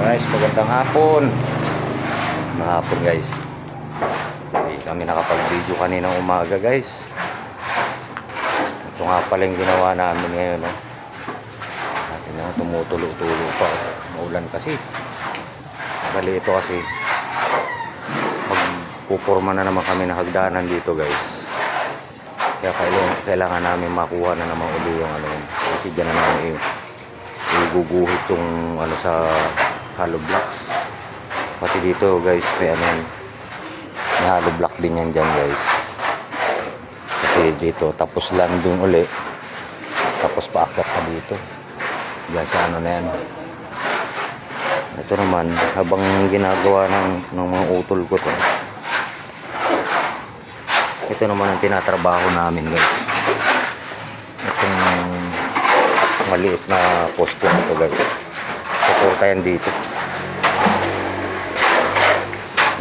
Guys, magandang hapon. Mahapon guys. Hindi kami nakapag-video kaninang umaga guys. Ito nga pala yung ginawa namin ngayon. Natin na tumutulo-tulo pa. Maulan kasi. Bali ito kasi magpupurma na naman kami ng hagdanan dito guys. Kaya kailangan namin makuha na naman uli yung ano. Kasi dyan na namin iguguhit yung ano sa hollow blocks. Pati dito guys may ano yan, may hollow block din yan dyan guys. Kasi dito tapos landing uli, tapos paakyat pa dito dyan sa ano na yan. Ito naman habang ginagawa ng mga utol ko to, ito naman ang tinatrabaho namin guys. Itong maliit na poste na ito guys, suporta yan dito.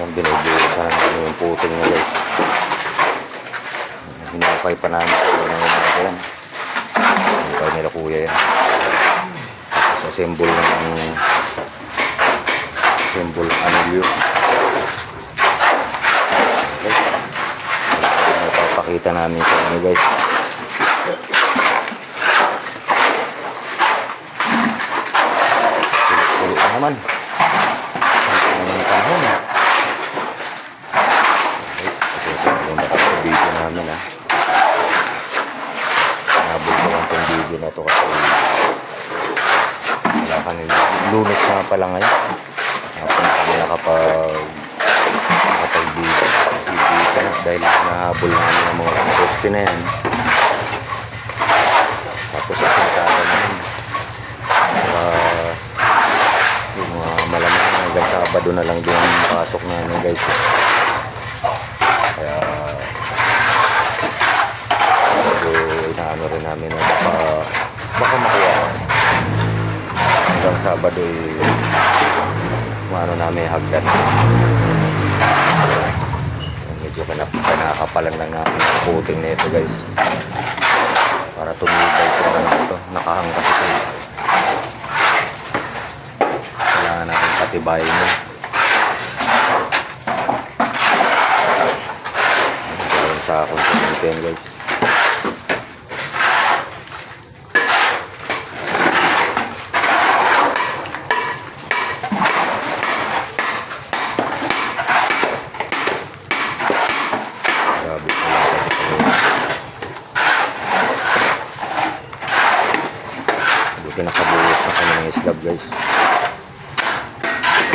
Yung binubuhusan namin yung puting niya guys. Hinapay pa namin ito ng umaga yan. Hinapay nila kuya yan. Tapos assemble anilyo. Okay. Papakita namin sa inyo guys. Sulit na naman. Ang panahon. Video namin nabot ko lang itong video na ito kasi wala kanila lunes na pala ngayon. Hapon na kami nakapag video kasi dito na dahil nahabol namin ang mga poste na yan. Tapos asintada namin yung mga malamang hanggang Sabado na lang din ang pasok namin guys. Kaya inaano rin namin na baka makuha hanggang Sabado ano namin hagdan. Medyo kinakapalan lang namin ang puting na ito guys para tumibay ito na ito. Nakahang kasi ito, kailangan natin patibayin mo. Sa akong pagkain guys. Grabe ko lang kasi kami. Buti nakabuhos na kami ng slab guys.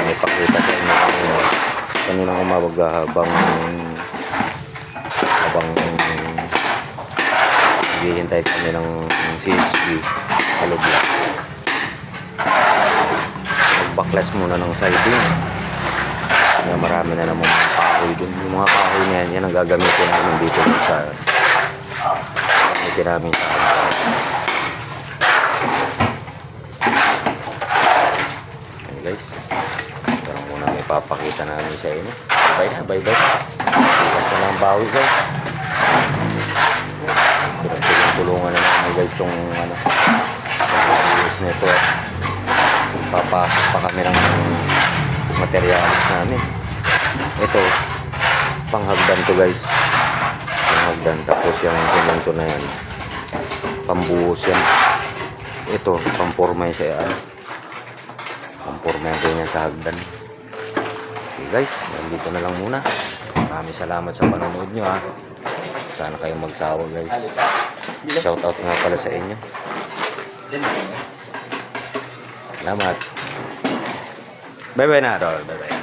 May pakita sa inyo kaninang umabag habang naghihintay kami ng CHP hollow block. Magbaklas muna ng siding. Kaya marami na naman mga kahoy dun. Yung mga kahoy na yan ang gagamitin namin dito sa gagamitin namin sa ayan guys, parang muna may papakita namin sa inyo. Bye bye. Basta na ang bawi guys. Tulungan na namin guys itong ano ayos nito. Papasok pa kami ng materialis namin. Ito panghagdan to guys, panghagdan. Tapos yung semento na yan pambuhos yan. Ito pamporma yan sa pamporma yan ganyan sa hagdan. Okay guys, nandito na lang muna. Maraming salamat sa panonood nyo ha. Sana kayong magsawa guys. Shout out nga pala sa inyo. Salamat. Bye bye na, Rol. Bye bye.